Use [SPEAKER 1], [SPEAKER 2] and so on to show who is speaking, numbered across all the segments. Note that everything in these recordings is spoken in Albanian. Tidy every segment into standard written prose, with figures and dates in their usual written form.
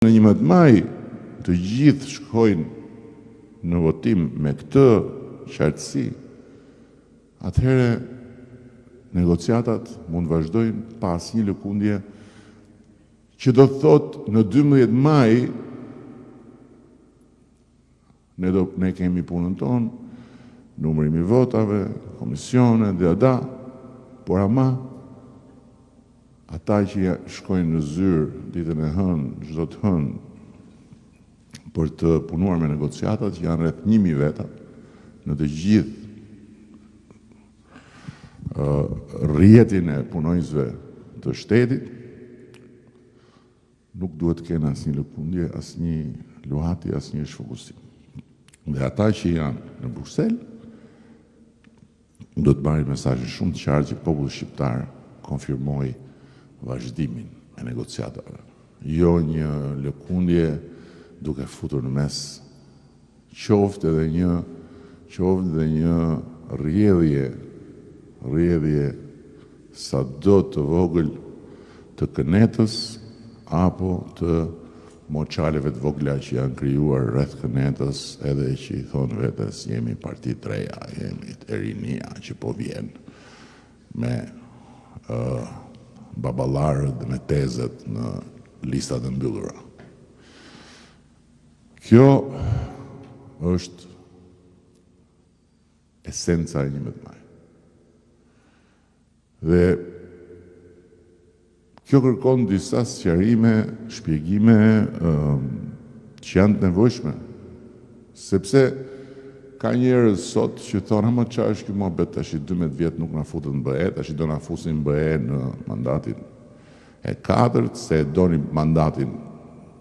[SPEAKER 1] Në 11 maj të gjithë shkojnë në votim me këtë qartësi, atëhere negociatat mund vazhdojnë pas një lëkundje që do të thotë në 12 maj ne kemi punën tonë, numërimi votave, komisione, dhe por ama ata që shkojnë në zyrë ditën e hënë, çdo të hënë për të punuar me negociatat janë rreth 1000 veta në të gjithë rrjetin e punonjësve të shtetit. Nuk duhet të kenë asnjë lëkundje, asnjë luhati, asnjë shfokusim. Dhe ata që janë në Bruksel do të marrin mesazhe shumë të qartë që populli shqiptar konfirmoi vazhdimin e negociatave. Jo një lëkundje duke futur në mes qoftë edhe një rrjedhje sa do të vogël të kënetës apo të moçaleve të vogla që janë krijuar rreth kënetës, edhe që i thonë vetes jemi parti të reja, jemi të rinia që po vjen me baballarët dhe me tezet në listat e mbyllura. Kjo është esenca e 11 maj. Dhe kjo kërkon disa sqarime, shpjegime që janë të nevojshme, sepse ka njerëz sot që thonë ama çfarë është ky mohabet tash 12 vjet nuk na futën në BE, tash do na fusin në BE në mandatin e 4, se doni mandatin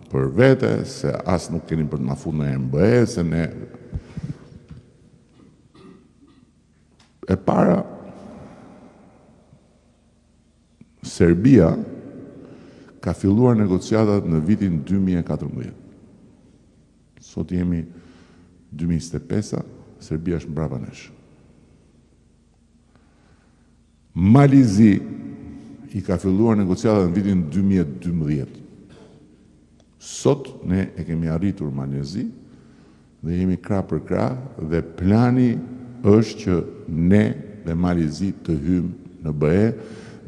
[SPEAKER 1] për vete, se as nuk keni për të na futur në BE, se ne e para Serbia ka filluar negociatat në vitin 2014. Sot jemi 2025, Serbia është mbrapa nesh. Malizi i ka filluar negociatat në vitin 2012. Sot ne e kemi arritur Malizi dhe jemi krah për krah dhe plani është që ne dhe Malizi të hymë në BE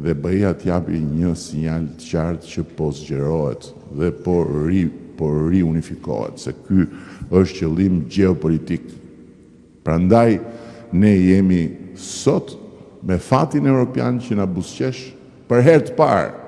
[SPEAKER 1] dhe BE-ja t'japi një sinjal të qartë që po zgjerohet dhe po riunifikohet, se ky është qëllim gjeopolitik. Prandaj ne jemi sot me fatin evropian që na buzëqesh për herë të parë